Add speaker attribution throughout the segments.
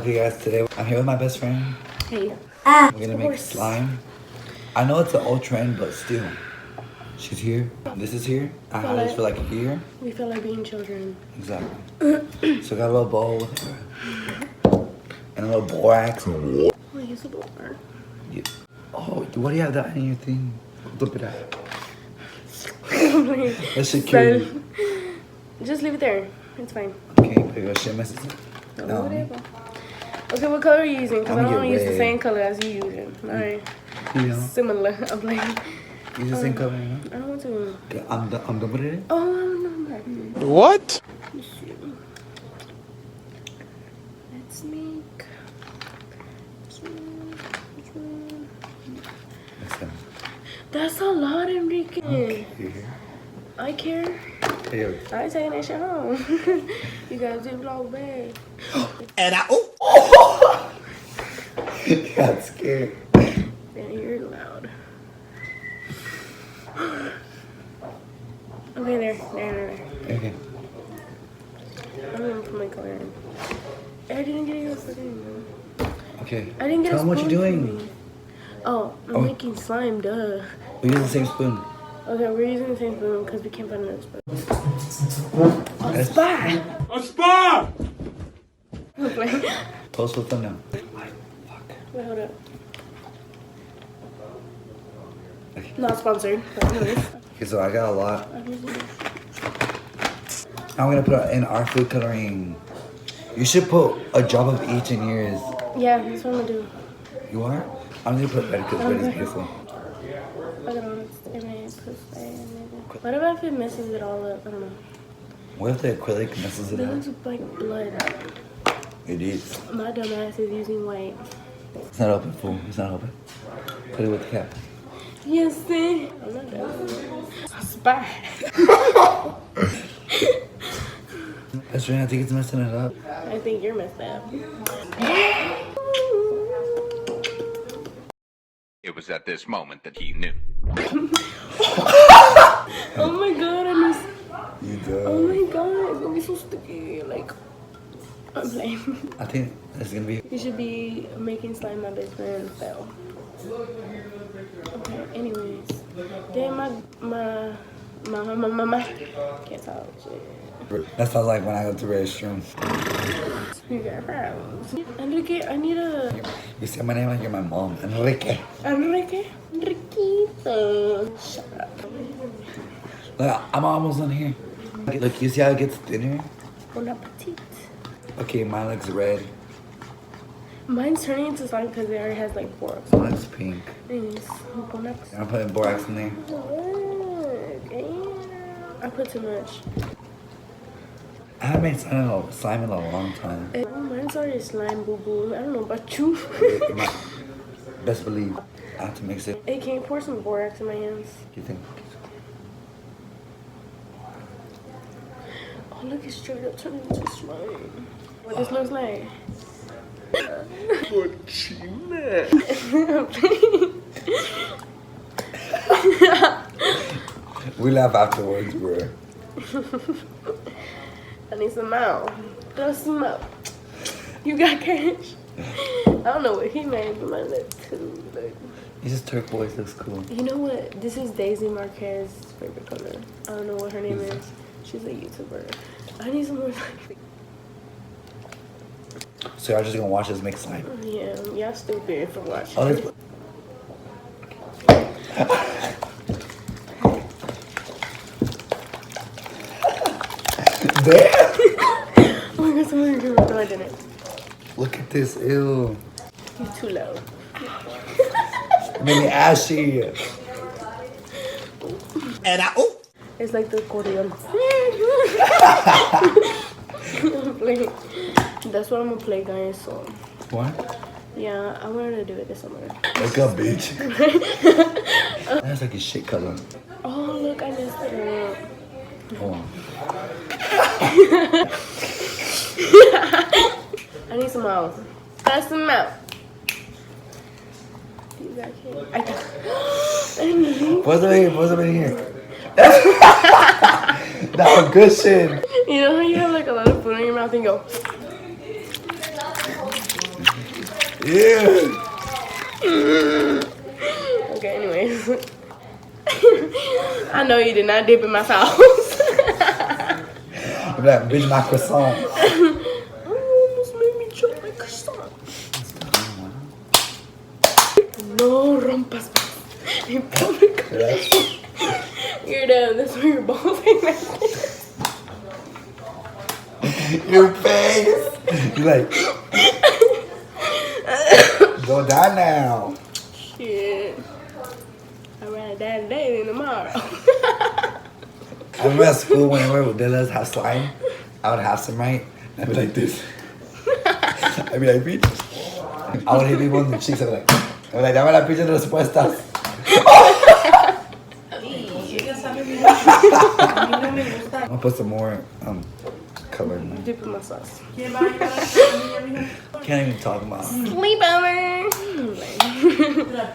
Speaker 1: Okay guys, today I'm here with my best friend.
Speaker 2: Hey.
Speaker 1: We're gonna make slime. I know it's an old trend, but still. She's here. This is here. I had this for like a year.
Speaker 2: We feel like being children.
Speaker 1: Exactly. So I got a little bowl and a little borax.
Speaker 2: Oh, use a bowl.
Speaker 1: Yeah. Oh, what do you have that in your thing? Look at that. That's secure.
Speaker 2: Just leave it there. It's fine.
Speaker 1: Okay, put your shit messes up.
Speaker 2: No. Whatever. Okay, what color are you using? Because I don't want to use the same color as you using. Alright.
Speaker 1: You know.
Speaker 2: Similar. I'm like.
Speaker 1: Use the same color, you know?
Speaker 2: I don't want to.
Speaker 1: Okay, I'm done with it.
Speaker 2: Oh, no.
Speaker 3: What?
Speaker 2: Let's make. That's a lot, Enrique.
Speaker 1: Okay.
Speaker 2: I care.
Speaker 1: Here.
Speaker 2: I ain't taking that shit home. You guys do vlog bag.
Speaker 3: And I
Speaker 1: Got scared.
Speaker 2: Man, you're loud. Okay, there.
Speaker 1: Okay.
Speaker 2: I'm gonna put my color in. I didn't get your fucking.
Speaker 1: Okay.
Speaker 2: I didn't get
Speaker 1: Tell
Speaker 2: a
Speaker 1: them what you're
Speaker 2: spoon
Speaker 1: doing.
Speaker 2: for me. Oh, I'm making slime, duh.
Speaker 1: We use the same spoon.
Speaker 2: Okay, we're using the same spoon because we can't find another spoon. A spy!
Speaker 3: A spa!
Speaker 1: Post with thumbnail.
Speaker 2: Wait, hold up. Not sponsored. But anyways.
Speaker 1: Okay, so I got a lot. I'm gonna put in our food coloring. You should put a drop of each in yours.
Speaker 2: Yeah, that's what I'm gonna do.
Speaker 1: You are? I'm gonna put red because red is beautiful.
Speaker 2: What if it messes it all up? I don't know.
Speaker 1: What if the acrylic messes it
Speaker 2: It
Speaker 1: up?
Speaker 2: looks like blood.
Speaker 1: It is.
Speaker 2: My dumb ass is using white.
Speaker 1: It's not open, fool. It's not open. Put it with the cap.
Speaker 2: Yes, see? I'm not done. A spy.
Speaker 1: That's right. I think it's messing it up.
Speaker 2: I think you're messed up.
Speaker 4: It was at this moment that he knew.
Speaker 2: Oh my god, I miss.
Speaker 1: You do.
Speaker 2: Oh my god, it's gonna be so sticky. Like, I'm playing.
Speaker 1: I think it's gonna be.
Speaker 2: You should be making slime my best friend fell. Okay, anyways. Then my can't talk shit.
Speaker 1: That sounds like when I go to the restroom.
Speaker 2: You got problems. Enrique, I need a.
Speaker 1: You say my name like you're my mom. Enrique.
Speaker 2: Enriquito. Shut up.
Speaker 1: Look, I'm almost done here. Look, you see how it gets thinner?
Speaker 2: Bon appetit.
Speaker 1: Okay, mine looks red.
Speaker 2: Mine's turning into slime because it already has like borax.
Speaker 1: Mine's pink.
Speaker 2: Anyways, bon appetit.
Speaker 1: I'm putting borax in there.
Speaker 2: I put too much.
Speaker 1: I haven't made slime in a long time.
Speaker 2: Mine's already slime boo boo. I don't know about you.
Speaker 1: Best believe I have to mix it.
Speaker 2: Hey, can you pour some borax in my hands?
Speaker 1: You think?
Speaker 2: Oh, look, it's straight up turning into slime. What this looks like?
Speaker 1: We laugh afterwards, bro.
Speaker 2: I need some out. Dust some out. You got cash? I don't know what he made, but mine looks too. Like.
Speaker 1: It's just turquoise, looks cool.
Speaker 2: You know what? This is Daisy Marquez's favorite color. I don't know what her name is. She's a YouTuber. I need some more.
Speaker 1: So y'all just gonna watch us make slime?
Speaker 2: Yeah, y'all stupid for watching.
Speaker 1: Oh, this. Damn!
Speaker 2: Oh my god, somebody do it. No, I didn't.
Speaker 1: Look at this, ew.
Speaker 2: You're too low.
Speaker 1: Made me ashy.
Speaker 3: And
Speaker 2: It's like the accordion. That's what I'm gonna play, guys. So
Speaker 1: What?
Speaker 2: yeah, I wanted to do it this summer.
Speaker 1: Look up, bitch. That's like a shit color.
Speaker 2: Oh look, I missed it.
Speaker 1: Hold on.
Speaker 2: I need some out. Pass some out. You got it. I got.
Speaker 1: What's up in here? That was good shit.
Speaker 2: You know how you have like a lot of food in your mouth and you go.
Speaker 1: Yeah.
Speaker 2: Okay, anyways. I know you did not dip in my sauce.
Speaker 1: I'm like, bitch, my croissant.
Speaker 2: Almost made me choke my croissant. No rompas más en público. You're down. That's where your balls hang right there.
Speaker 1: Your face. You're like, go down now.
Speaker 2: Shit. I'd rather die today than tomorrow.
Speaker 1: I remember at school whenever they let us have slime, I would have some, right? And I'd be like this. I'd be like, bitch. I would hit people in the cheeks. I'd be like, dame la pinche respuestas. I'm gonna put some more color in there.
Speaker 2: Dip in my sauce.
Speaker 1: Can't even talk about it.
Speaker 2: Sleepover.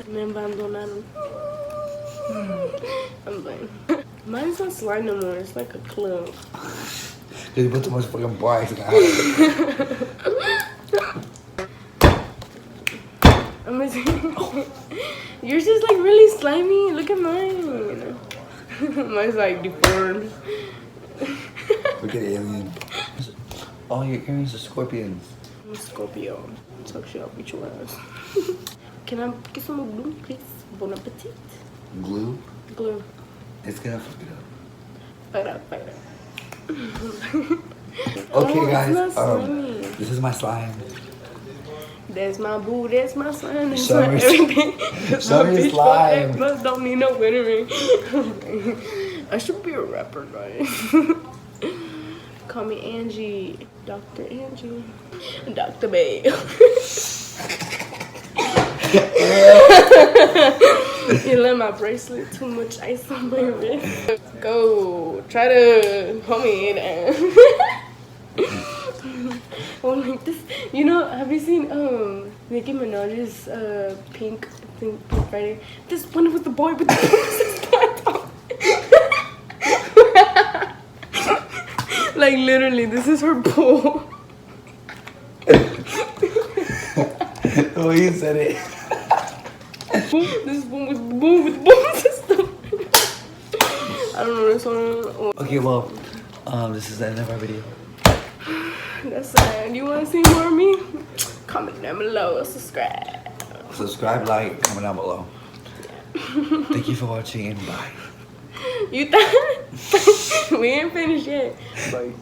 Speaker 2: Me abandonaron. I'm playing. Mine's not slime no more. It's like a clump.
Speaker 1: You put too much fucking borax in the
Speaker 2: I'm gonna yours is like really slimy. Look at mine. Mine's like deformed.
Speaker 1: Look at alien. Oh, your earrings are scorpions.
Speaker 2: I'm a Scorpio. Talk shit, I'll beat your ass. Can I get some glue, please? Bon appetit.
Speaker 1: Glue?
Speaker 2: Glue.
Speaker 1: It's gonna fuck it up.
Speaker 2: Fight up.
Speaker 1: Okay,
Speaker 2: Oh,
Speaker 1: guys.
Speaker 2: it's not slimy.
Speaker 1: This is my slime.
Speaker 2: That's my boo, that's my slime, that's
Speaker 1: Show
Speaker 2: my
Speaker 1: me-
Speaker 2: everything.
Speaker 1: show me
Speaker 2: Bitch,
Speaker 1: slime.
Speaker 2: fuck that, don't need no glittering. I should be a rapper, guys. Call me Angie. Dr. Angie. Dr. Babe. You let my bracelet too much ice on my wrist. Go. Try to hold me down. Oh, like this. You know, have you seen Nicki Minaj's Pink Friday? This one with the boy with the like literally, this is her pool.
Speaker 1: The way you said it.
Speaker 2: This one with the boom with the boom system. I don't know this one. Oh,
Speaker 1: Okay, well, this is the end of our video.
Speaker 2: that's sad. You want to see more of me? Comment down below. Subscribe.
Speaker 1: Subscribe, like, comment down below. Thank you for watching and bye.
Speaker 2: You thought we ain't finished yet. Bye.